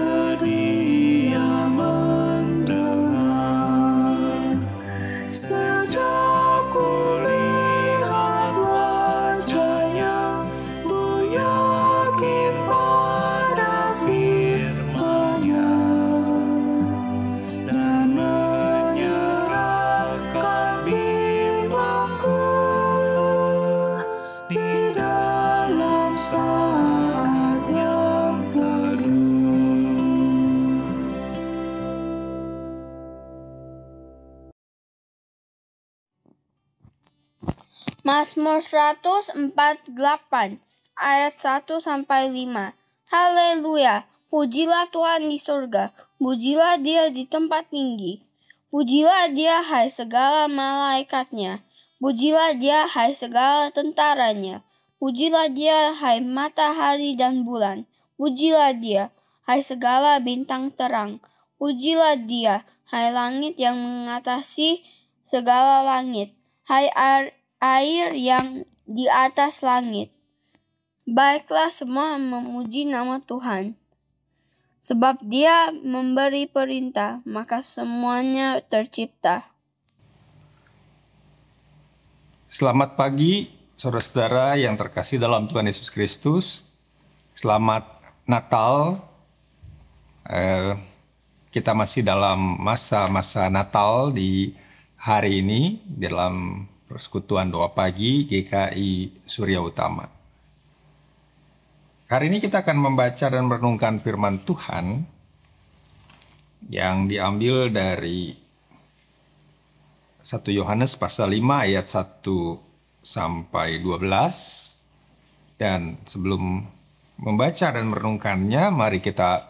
sedia mendengar. Sejak kulihat wajahnya, ku yakin pada firman-Nya dan menyerahkan bimbangku di dalam saat yang teduh. Mazmur 148 ayat 1-5. Haleluya, pujilah Tuhan di surga, pujilah Dia di tempat tinggi. Pujilah Dia hai segala malaikatnya, pujilah Dia hai segala tentaranya. Pujilah Dia hai matahari dan bulan, pujilah Dia hai segala bintang terang. Pujilah Dia hai langit yang mengatasi segala langit, hai air yang di atas langit. Baiklah semua memuji nama Tuhan. Sebab Dia memberi perintah, maka semuanya tercipta. Selamat pagi, saudara-saudara yang terkasih dalam Tuhan Yesus Kristus. Selamat Natal. Kita masih dalam masa-masa Natal di hari ini, dalam Persekutuan Doa Pagi GKI Surya Utama. Hari ini kita akan membaca dan merenungkan firman Tuhan yang diambil dari 1 Yohanes pasal 5 ayat 1-12. Dan sebelum membaca dan merenungkannya, mari kita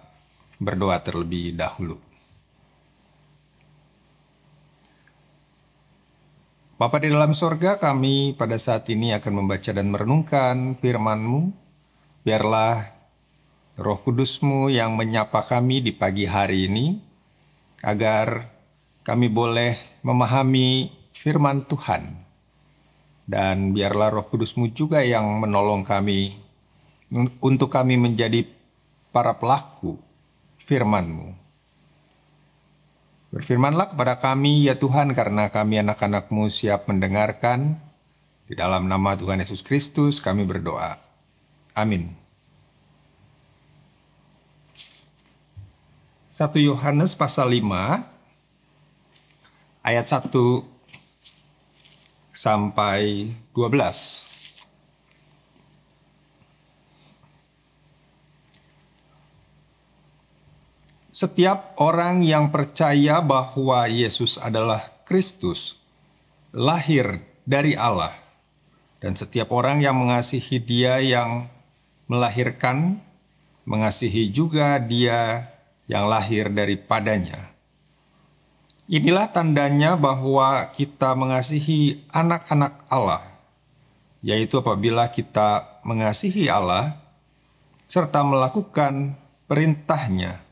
berdoa terlebih dahulu. Bapa di dalam sorga, kami pada saat ini akan membaca dan merenungkan firman-Mu. Biarlah Roh Kudus-Mu yang menyapa kami di pagi hari ini, agar kami boleh memahami firman Tuhan. Dan biarlah Roh Kudus-Mu juga yang menolong kami untuk kami menjadi para pelaku firman-Mu. Berfirmanlah kepada kami ya Tuhan, karena kami anak-anak-Mu siap mendengarkan. Di dalam nama Tuhan Yesus Kristus kami berdoa. Amin. 1 Yohanes pasal 5 ayat 1-12. Setiap orang yang percaya bahwa Yesus adalah Kristus lahir dari Allah, dan setiap orang yang mengasihi Dia yang melahirkan, mengasihi juga Dia yang lahir daripadanya. Inilah tandanya bahwa kita mengasihi anak-anak Allah, yaitu apabila kita mengasihi Allah serta melakukan perintah-Nya.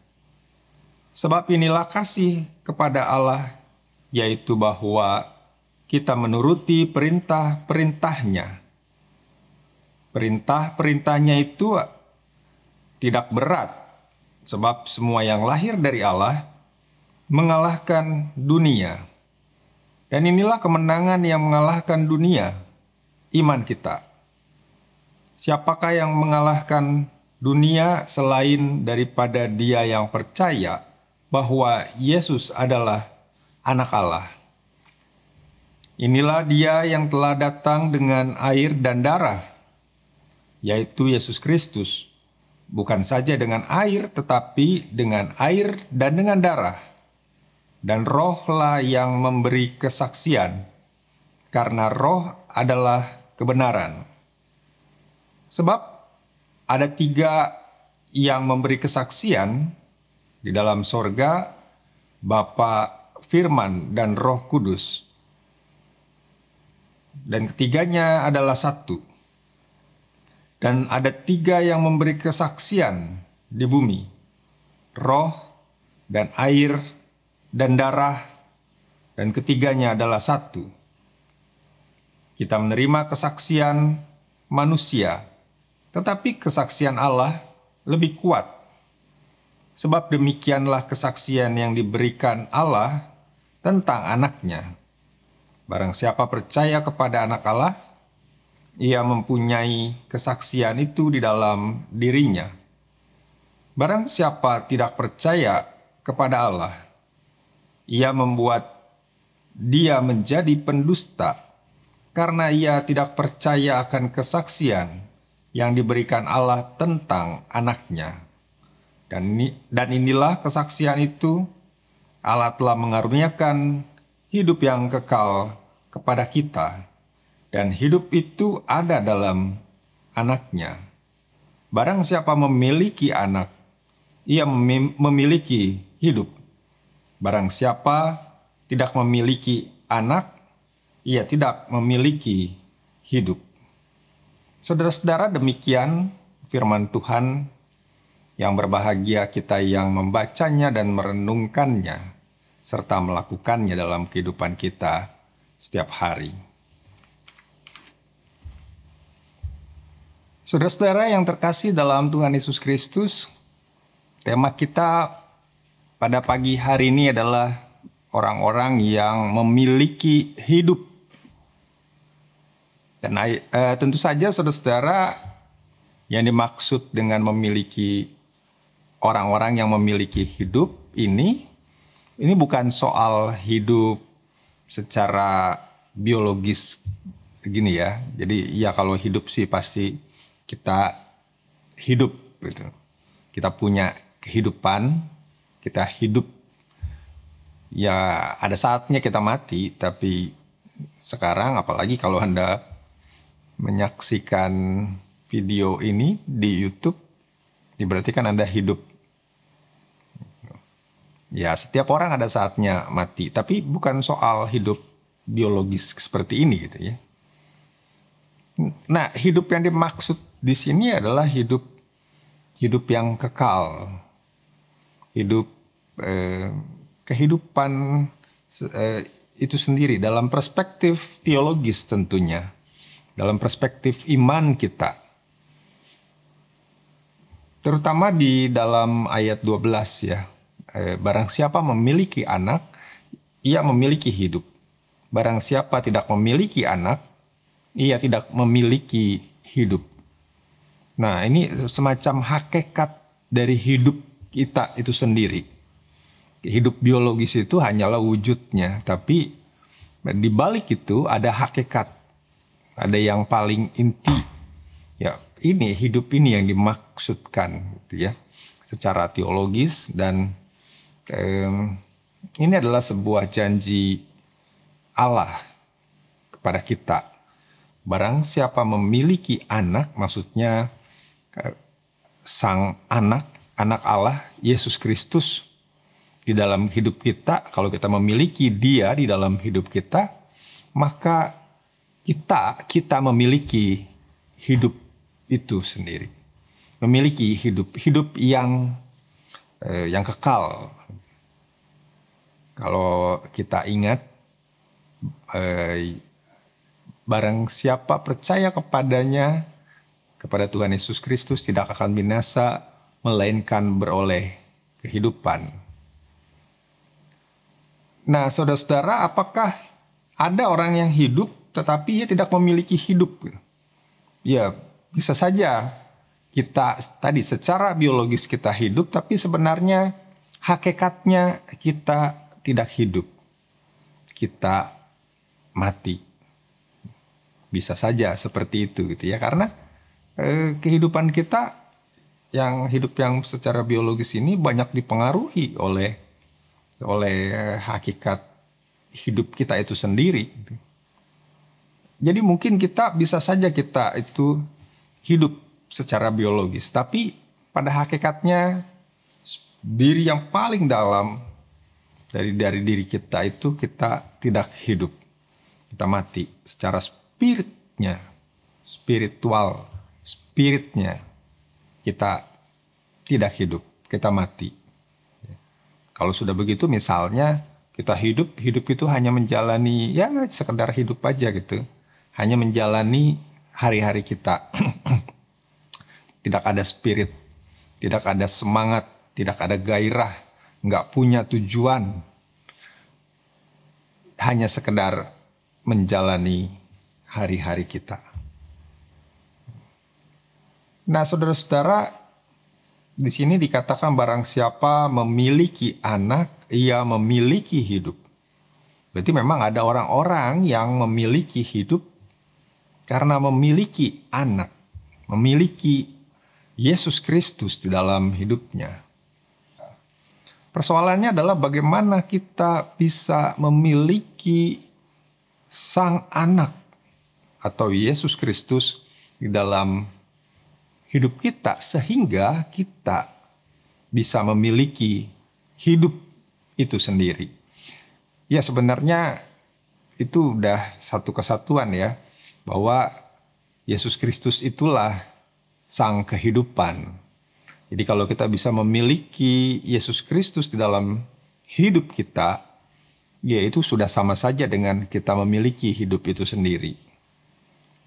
Sebab inilah kasih kepada Allah, yaitu bahwa kita menuruti perintah-perintah-Nya. Perintah-perintah-Nya itu tidak berat, sebab semua yang lahir dari Allah mengalahkan dunia. Dan inilah kemenangan yang mengalahkan dunia, iman kita. Siapakah yang mengalahkan dunia selain daripada dia yang percaya bahwa Yesus adalah anak Allah? Inilah Dia yang telah datang dengan air dan darah, yaitu Yesus Kristus, bukan saja dengan air, tetapi dengan air dan dengan darah. Dan Roh-lah yang memberi kesaksian, karena Roh adalah kebenaran. Sebab ada 3 yang memberi kesaksian di dalam sorga, Bapa, Firman, dan Roh Kudus. Dan ketiganya adalah satu. Dan ada 3 yang memberi kesaksian di bumi, roh, dan air, dan darah, dan ketiganya adalah satu. Kita menerima kesaksian manusia, tetapi kesaksian Allah lebih kuat. Sebab demikianlah kesaksian yang diberikan Allah tentang anaknya. Barang siapa percaya kepada anak Allah, ia mempunyai kesaksian itu di dalam dirinya. Barang siapa tidak percaya kepada Allah, ia membuat dia menjadi pendusta, karena ia tidak percaya akan kesaksian yang diberikan Allah tentang anaknya. Dan inilah kesaksian itu, Allah telah mengaruniakan hidup yang kekal kepada kita, dan hidup itu ada dalam anaknya. Barang siapa memiliki anak, ia memiliki hidup. Barang siapa tidak memiliki anak, ia tidak memiliki hidup. Saudara-saudara, demikian firman Tuhan, yang berbahagia kita yang membacanya dan merenungkannya, serta melakukannya dalam kehidupan kita setiap hari. Saudara-saudara yang terkasih dalam Tuhan Yesus Kristus, tema kita pada pagi hari ini adalah orang-orang yang memiliki hidup. Dan tentu saja saudara-saudara, yang dimaksud dengan memiliki orang-orang yang memiliki hidup ini bukan soal hidup secara biologis gini ya. Jadi ya kalau hidup sih pasti kita hidup gitu. Kita punya kehidupan, kita hidup. Ya ada saatnya kita mati, tapi sekarang apalagi kalau Anda menyaksikan video ini di YouTube, ya berarti kan Anda hidup. Ya setiap orang ada saatnya mati, tapi bukan soal hidup biologis seperti ini gitu ya. Nah, hidup yang dimaksud di sini adalah hidup yang kekal, hidup kehidupan itu sendiri dalam perspektif teologis tentunya, dalam perspektif iman kita. Terutama di dalam ayat 12 ya. Barang siapa memiliki anak, ia memiliki hidup. Barang siapa tidak memiliki anak, ia tidak memiliki hidup. Nah, ini semacam hakikat dari hidup kita itu sendiri. Hidup biologis itu hanyalah wujudnya, tapi di balik itu ada hakikat. Ada yang paling inti. Ya, ini hidup ini yang dimaksudkan gitu ya, secara teologis. Dan ini adalah sebuah janji Allah kepada kita. Barang siapa memiliki anak, maksudnya sang anak Allah, Yesus Kristus di dalam hidup kita. Kalau kita memiliki Dia di dalam hidup kita, maka kita memiliki hidup itu sendiri. Memiliki hidup yang kekal. Kalau kita ingat, barang siapa percaya kepadanya, kepada Tuhan Yesus Kristus, tidak akan binasa, melainkan beroleh kehidupan. Nah, saudara-saudara, apakah ada orang yang hidup tetapi ia tidak memiliki hidup? Ya, bisa saja kita tadi secara biologis kita hidup, tapi sebenarnya hakikatnya kita tidak hidup. Kita mati. Bisa saja seperti itu gitu ya, karena kehidupan kita yang hidup yang secara biologis ini banyak dipengaruhi oleh hakikat hidup kita itu sendiri. Jadi mungkin bisa saja kita itu hidup secara biologis, tapi pada hakikatnya diri yang paling dalam dari diri kita itu kita tidak hidup. Kita mati secara spiritnya kita tidak hidup, kita mati. Kalau sudah begitu, misalnya kita hidup itu hanya menjalani ya sekedar hidup aja gitu, hanya menjalani hari-hari kita. Tidak ada spirit, tidak ada semangat tidak ada gairah, nggak punya tujuan, hanya sekedar menjalani hari-hari kita. Nah, saudara-saudara, di sini dikatakan barang siapa memiliki anak, ia memiliki hidup. Berarti memang ada orang-orang yang memiliki hidup karena memiliki anak, memiliki Yesus Kristus di dalam hidupnya. Persoalannya adalah bagaimana kita bisa memiliki Sang Anak atau Yesus Kristus di dalam hidup kita sehingga kita bisa memiliki hidup itu sendiri. Ya, sebenarnya itu udah satu kesatuan ya, bahwa Yesus Kristus itulah sang kehidupan. Jadi kalau kita bisa memiliki Yesus Kristus di dalam hidup kita, ya itu sudah sama saja dengan kita memiliki hidup itu sendiri.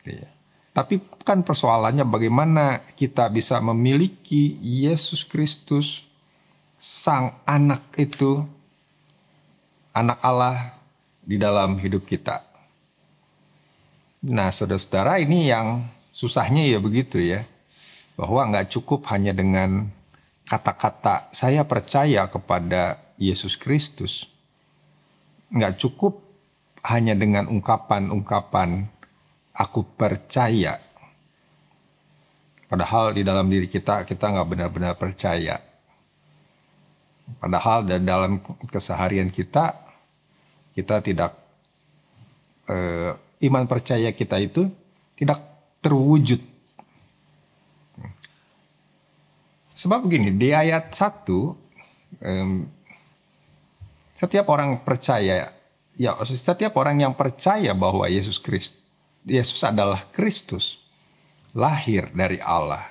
Ya. Tapi kan persoalannya bagaimana kita bisa memiliki Yesus Kristus, sang anak itu, anak Allah di dalam hidup kita. Nah, saudara-saudara, ini yang susahnya ya begitu ya. Bahwa nggak cukup hanya dengan kata-kata saya percaya kepada Yesus Kristus. Nggak cukup hanya dengan ungkapan-ungkapan aku percaya. Padahal di dalam diri kita nggak benar-benar percaya. Padahal dalam keseharian kita tidak, iman percaya kita itu tidak terwujud. Sebab begini, di ayat 1, setiap orang yang percaya bahwa Yesus adalah Kristus, lahir dari Allah.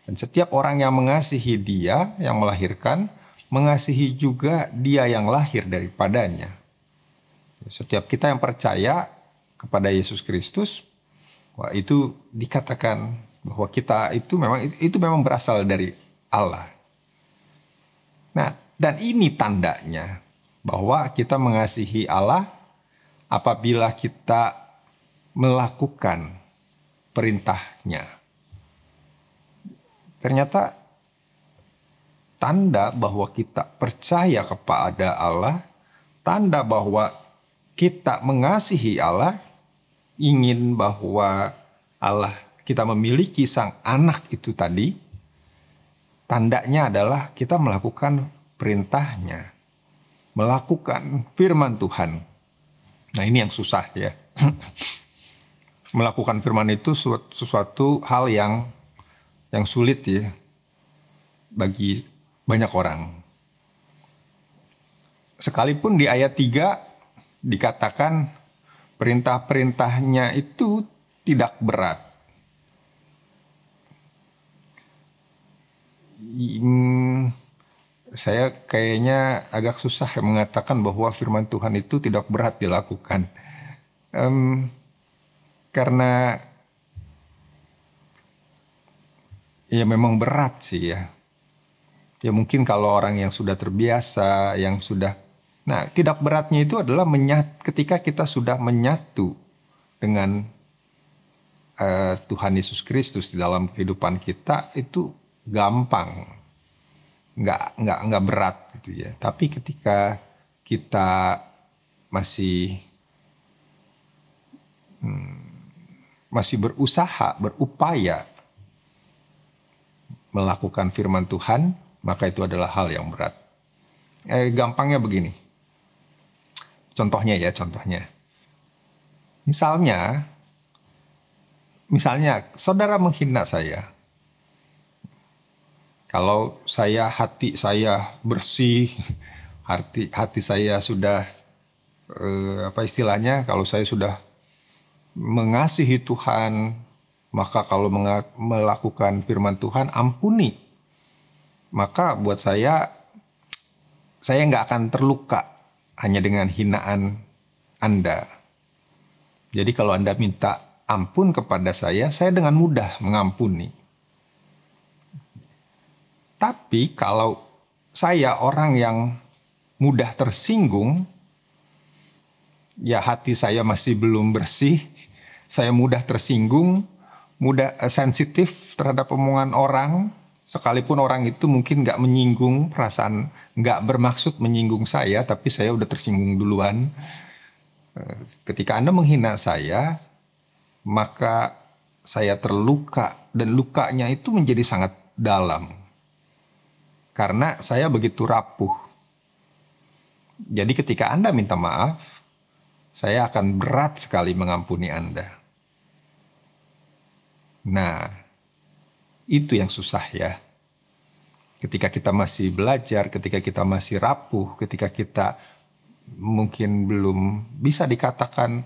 Dan setiap orang yang mengasihi Dia yang melahirkan, mengasihi juga Dia yang lahir daripadanya. Setiap kita yang percaya kepada Yesus Kristus, itu dikatakan bahwa kita itu memang berasal dari Allah. Nah, dan ini tandanya bahwa kita mengasihi Allah apabila kita melakukan perintahnya. Ternyata tanda bahwa kita percaya kepada Allah, tanda bahwa kita mengasihi Allah, ingin bahwa kita memiliki sang anak itu tadi, tandanya adalah kita melakukan perintahnya, melakukan firman Tuhan. Nah, ini yang susah ya. Melakukan firman itu sesuatu hal yang sulit ya bagi banyak orang. Sekalipun di ayat 3 dikatakan perintah-perintahnya itu tidak berat. Saya kayaknya agak susah mengatakan bahwa firman Tuhan itu tidak berat dilakukan. Karena ya memang berat sih ya. Ya mungkin kalau orang yang sudah terbiasa, yang sudah... Nah, tidak beratnya itu adalah ketika kita sudah menyatu dengan Tuhan Yesus Kristus di dalam kehidupan kita, itu gampang, nggak berat gitu ya. Tapi ketika kita masih berusaha, berupaya melakukan firman Tuhan, maka itu adalah hal yang berat. Gampangnya begini. Contohnya. Misalnya saudara menghina saya. Kalau hati saya bersih, hati saya sudah kalau saya sudah mengasihi Tuhan, maka kalau melakukan firman Tuhan, ampuni. Maka buat saya nggak akan terluka hanya dengan hinaan Anda. Jadi kalau Anda minta ampun kepada saya dengan mudah mengampuni. Tapi kalau saya orang yang mudah tersinggung, ya hati saya masih belum bersih, saya mudah tersinggung, mudah sensitif terhadap omongan orang, sekalipun orang itu mungkin nggak menyinggung perasaan, nggak bermaksud menyinggung saya, tapi saya udah tersinggung duluan. Ketika Anda menghina saya, maka saya terluka, dan lukanya itu menjadi sangat dalam. Karena saya begitu rapuh. Jadi ketika Anda minta maaf, saya akan berat sekali mengampuni Anda. Nah, itu yang susah ya. Ketika kita masih belajar, ketika kita masih rapuh, ketika kita mungkin belum bisa dikatakan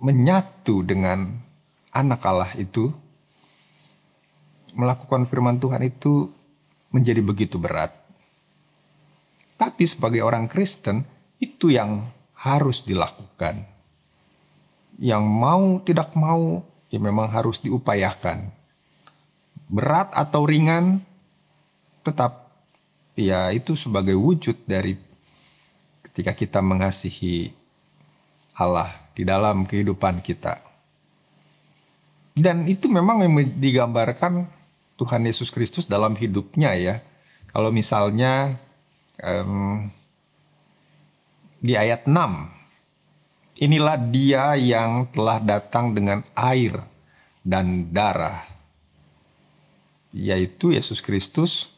menyatu dengan anak Allah itu, melakukan firman Tuhan itu menjadi begitu berat. Tapi sebagai orang Kristen, itu yang harus dilakukan. Yang mau tidak mau, ya memang harus diupayakan. Berat atau ringan, tetap ya itu sebagai wujud dari ketika kita mengasihi Allah di dalam kehidupan kita. Dan itu memang yang digambarkan Tuhan Yesus Kristus dalam hidupnya ya. Kalau misalnya di ayat 6, inilah dia yang telah datang dengan air dan darah, yaitu Yesus Kristus.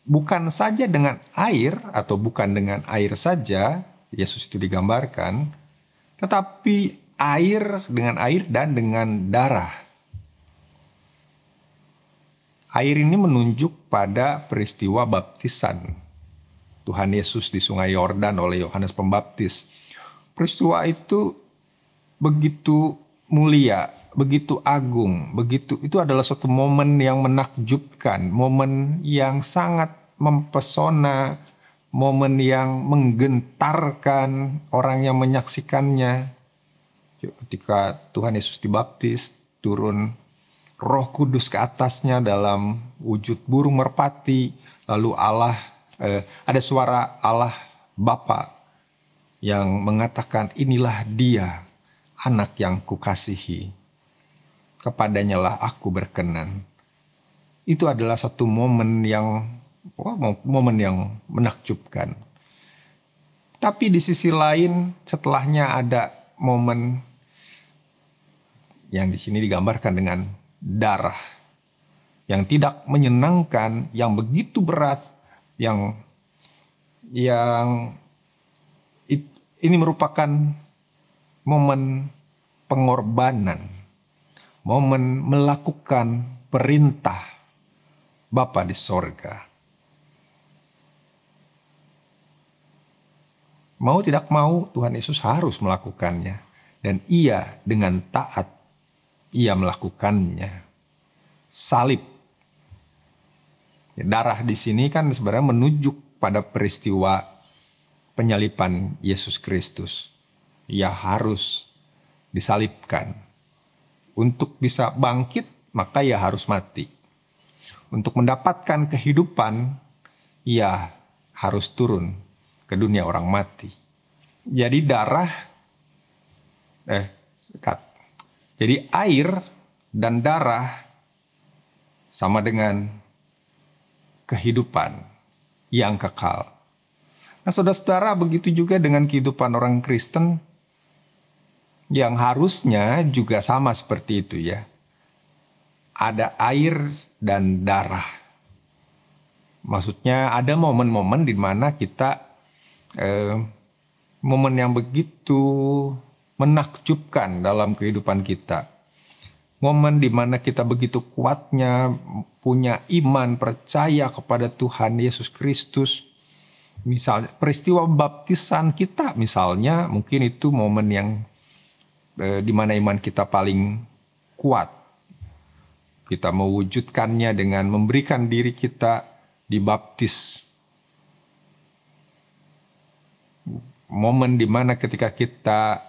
Bukan saja dengan air atau bukan dengan air saja Yesus itu digambarkan, tetapi dengan air dan dengan darah. Air ini menunjuk pada peristiwa baptisan Tuhan Yesus di Sungai Yordan oleh Yohanes Pembaptis. Peristiwa itu begitu mulia, begitu agung, itu adalah suatu momen yang menakjubkan, momen yang sangat mempesona, momen yang menggentarkan orang yang menyaksikannya. Ketika Tuhan Yesus dibaptis, turun Roh Kudus ke atasnya dalam wujud burung merpati, lalu ada suara Allah Bapa yang mengatakan, inilah dia anak yang kukasihi, kepadanya lah aku berkenan. Itu adalah satu momen yang menakjubkan. Tapi di sisi lain, setelahnya ada momen yang di sini digambarkan dengan darah yang tidak menyenangkan, yang begitu berat, yang ini merupakan momen pengorbanan, momen melakukan perintah Bapa di sorga. Mau tidak mau Tuhan Yesus harus melakukannya, dan ia dengan taat ia melakukannya. Salib, darah di sini kan sebenarnya menunjuk pada peristiwa penyaliban Yesus Kristus. Ia harus disalibkan. Untuk bisa bangkit, maka ia harus mati. Untuk mendapatkan kehidupan, ia harus turun ke dunia orang mati. Jadi Jadi air dan darah sama dengan kehidupan yang kekal. Nah, saudara-saudara, begitu juga dengan kehidupan orang Kristen yang harusnya juga sama seperti itu ya. Ada air dan darah. Maksudnya ada momen-momen di mana kita momen yang begitu menakjubkan dalam kehidupan kita. Momen di mana kita begitu kuatnya punya iman, percaya kepada Tuhan Yesus Kristus. Misalnya peristiwa baptisan kita misalnya, mungkin itu momen yang di mana iman kita paling kuat. Kita mewujudkannya dengan memberikan diri kita dibaptis. Momen di mana ketika kita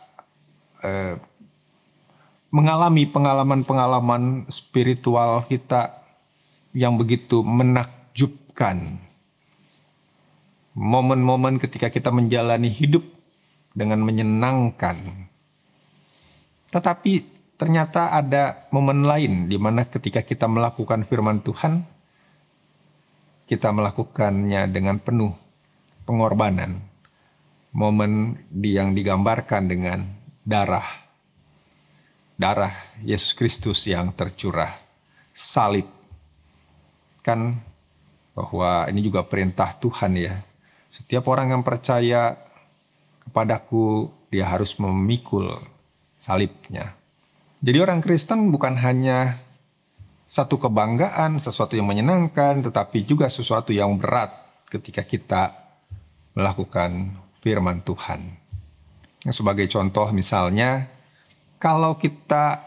mengalami pengalaman-pengalaman spiritual kita yang begitu menakjubkan. Momen-momen ketika kita menjalani hidup dengan menyenangkan. Tetapi ternyata ada momen lain di mana ketika kita melakukan firman Tuhan, kita melakukannya dengan penuh pengorbanan. Momen yang digambarkan dengan darah Yesus Kristus yang tercurah, salib. Kan bahwa ini juga perintah Tuhan ya. Setiap orang yang percaya kepadaku, dia harus memikul salibnya. Jadi orang Kristen bukan hanya satu kebanggaan, sesuatu yang menyenangkan, tetapi juga sesuatu yang berat ketika kita melakukan firman Tuhan. Sebagai contoh misalnya, kalau kita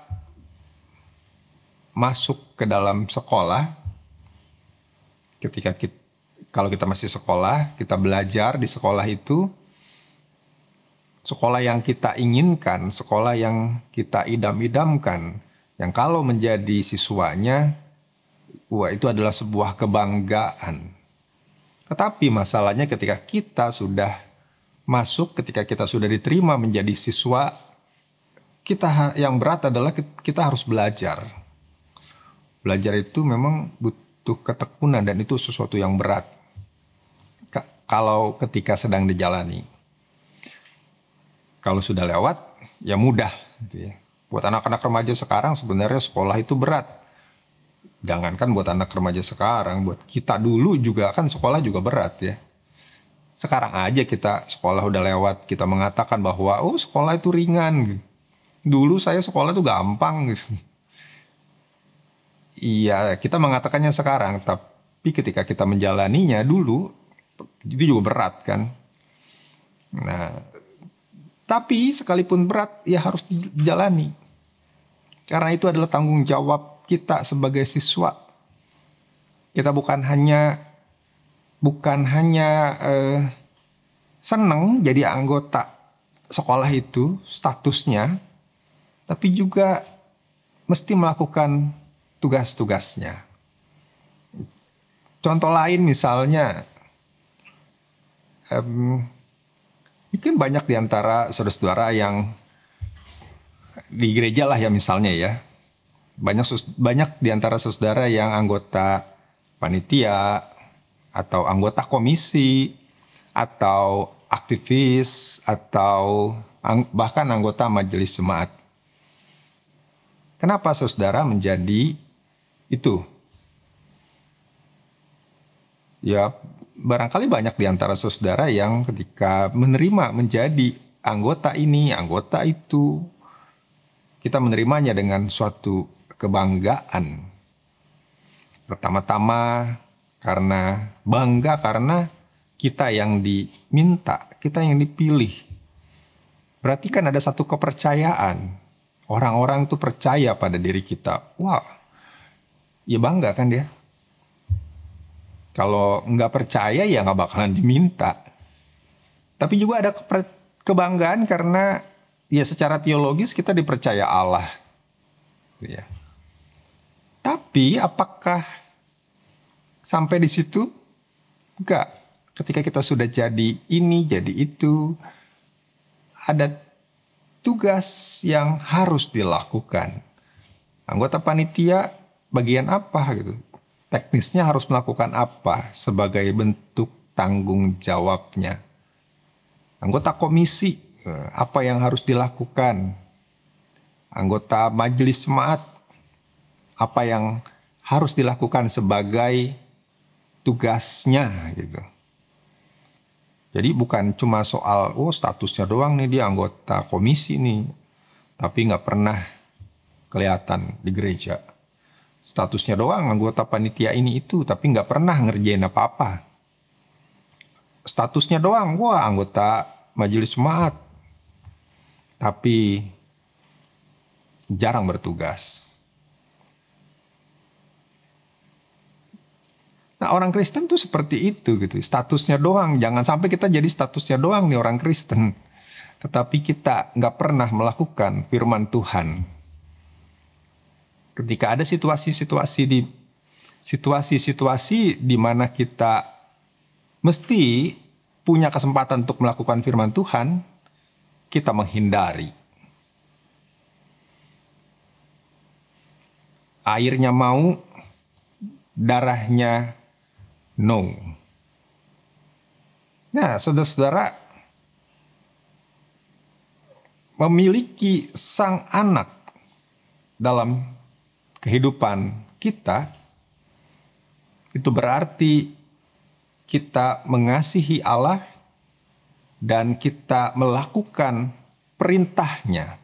masuk ke dalam sekolah, kalau kita masih sekolah, kita belajar di sekolah itu, sekolah yang kita inginkan, sekolah yang kita idam-idamkan, yang kalau menjadi siswanya, wah itu adalah sebuah kebanggaan. Tetapi masalahnya ketika kita sudah masuk, ketika kita sudah diterima menjadi siswa, kita yang berat adalah kita harus belajar. Belajar itu memang butuh ketekunan dan itu sesuatu yang berat. Kalau ketika sedang dijalani. Kalau sudah lewat, ya mudah. Gitu ya. Buat anak-anak remaja sekarang sebenarnya sekolah itu berat. Jangankan buat anak remaja sekarang, buat kita dulu juga kan sekolah juga berat ya. Sekarang aja kita sekolah udah lewat, kita mengatakan bahwa oh sekolah itu ringan. Dulu saya sekolah itu gampang. Gitu. Iya, kita mengatakannya sekarang, tapi ketika kita menjalaninya dulu, itu juga berat kan. Nah, tapi sekalipun berat, ya harus dijalani. Karena itu adalah tanggung jawab kita sebagai siswa. Kita bukan hanya senang jadi anggota sekolah itu, statusnya, tapi juga mesti melakukan tugas-tugasnya. Contoh lain misalnya, mungkin banyak di antara saudara-saudara yang di gereja lah ya misalnya ya. Banyak di antara saudara yang anggota panitia atau anggota komisi atau aktivis atau bahkan anggota majelis jemaat. Kenapa saudara menjadi itu? Ya, barangkali banyak di antara saudara yang ketika menerima menjadi anggota ini, anggota itu, kita menerimanya dengan suatu kebanggaan. Pertama-tama karena bangga karena kita yang diminta, kita yang dipilih. Berarti kan ada satu kepercayaan. Orang-orang itu percaya pada diri kita. Wah, ya bangga kan dia. Kalau nggak percaya ya nggak bakalan diminta. Tapi juga ada kebanggaan karena ya secara teologis kita dipercaya Allah. Ya. Tapi apakah sampai di situ? Enggak. Ketika kita sudah jadi ini, jadi itu, ada tugas yang harus dilakukan. Anggota panitia bagian apa gitu? Teknisnya harus melakukan apa sebagai bentuk tanggung jawabnya. Anggota komisi, apa yang harus dilakukan. Anggota majelis jemaat, apa yang harus dilakukan sebagai tugasnya gitu. Jadi bukan cuma soal, oh statusnya doang nih dia anggota komisi nih. Tapi nggak pernah kelihatan di gereja. Statusnya doang anggota panitia ini itu, tapi nggak pernah ngerjain apa-apa. Statusnya doang, wah anggota majelis jemaat. Tapi jarang bertugas. Nah orang Kristen tuh seperti itu gitu, statusnya doang. Jangan sampai kita jadi statusnya doang nih orang Kristen. Tetapi kita nggak pernah melakukan firman Tuhan. Ketika ada situasi-situasi di situasi-situasi di mana kita mesti punya kesempatan untuk melakukan firman Tuhan, kita menghindari. Airnya mau, darahnya no. Nah, saudara-saudara, memiliki sang anak dalam kehidupan kita, itu berarti kita mengasihi Allah dan kita melakukan perintahnya.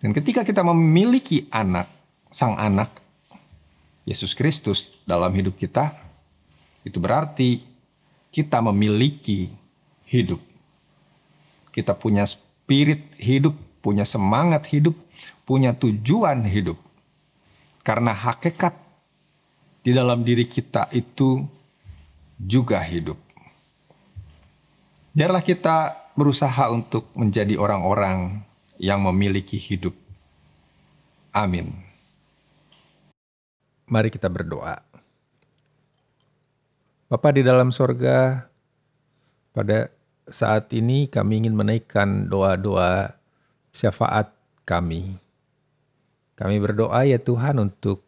Dan ketika kita memiliki anak, sang anak, Yesus Kristus dalam hidup kita, itu berarti kita memiliki hidup. Kita punya spirit hidup, punya semangat hidup, punya tujuan hidup. Karena hakikat di dalam diri kita itu juga hidup. Biarlah kita berusaha untuk menjadi orang-orang yang memiliki hidup. Amin. Mari kita berdoa. Bapa di dalam sorga, pada saat ini kami ingin menaikkan doa-doa syafaat kami. Kami berdoa ya Tuhan untuk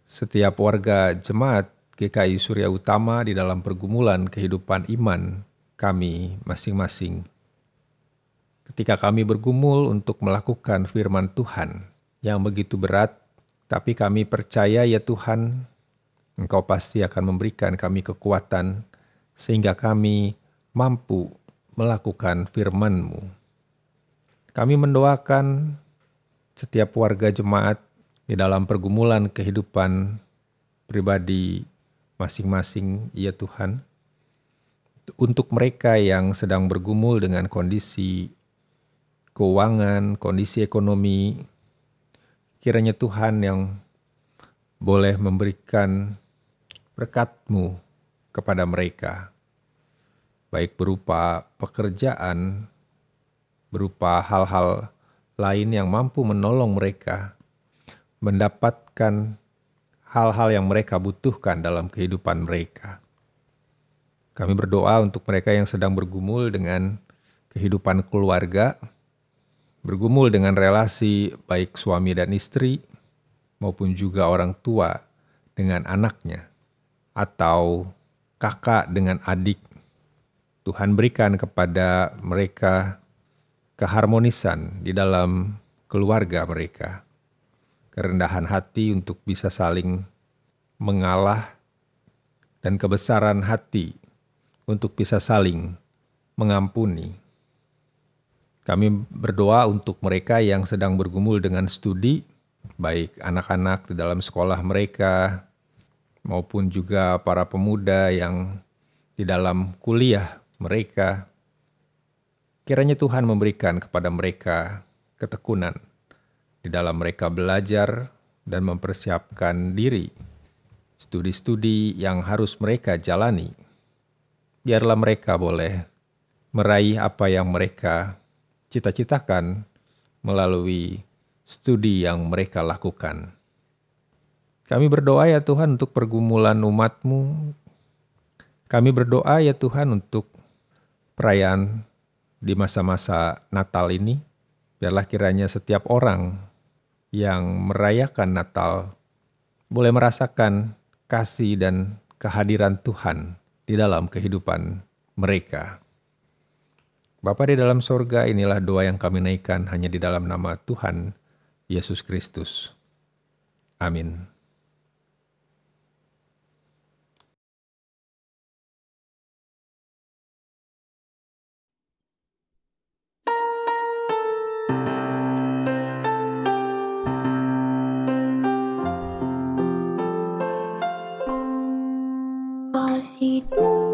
setiap warga jemaat GKI Surya Utama di dalam pergumulan kehidupan iman kami masing-masing. Ketika kami bergumul untuk melakukan firman Tuhan yang begitu berat, tapi kami percaya ya Tuhan, Engkau pasti akan memberikan kami kekuatan sehingga kami mampu melakukan firman-Mu. Kami mendoakan setiap warga jemaat di dalam pergumulan kehidupan pribadi masing-masing, ya Tuhan. Untuk mereka yang sedang bergumul dengan kondisi keuangan, kondisi ekonomi, kiranya Tuhan yang boleh memberikan berkat-Mu kepada mereka, baik berupa pekerjaan, berupa hal-hal lain yang mampu menolong mereka mendapatkan hal-hal yang mereka butuhkan dalam kehidupan mereka. Kami berdoa untuk mereka yang sedang bergumul dengan kehidupan keluarga, bergumul dengan relasi baik suami dan istri, maupun juga orang tua dengan anaknya, atau kakak dengan adik. Tuhan berikan kepada mereka keharmonisan di dalam keluarga mereka, kerendahan hati untuk bisa saling mengalah, dan kebesaran hati untuk bisa saling mengampuni. Kami berdoa untuk mereka yang sedang bergumul dengan studi, baik anak-anak di dalam sekolah mereka, maupun juga para pemuda yang di dalam kuliah mereka. Kiranya Tuhan memberikan kepada mereka ketekunan di dalam mereka belajar dan mempersiapkan diri studi-studi yang harus mereka jalani. Biarlah mereka boleh meraih apa yang mereka cita-citakan melalui studi yang mereka lakukan. Kami berdoa ya Tuhan untuk pergumulan umat-Mu. Kami berdoa ya Tuhan untuk perayaan di masa-masa Natal ini. Biarlah kiranya setiap orang yang merayakan Natal boleh merasakan kasih dan kehadiran Tuhan di dalam kehidupan mereka. Bapa di dalam sorga, inilah doa yang kami naikkan hanya di dalam nama Tuhan Yesus Kristus. Amin. Kasih Tuhan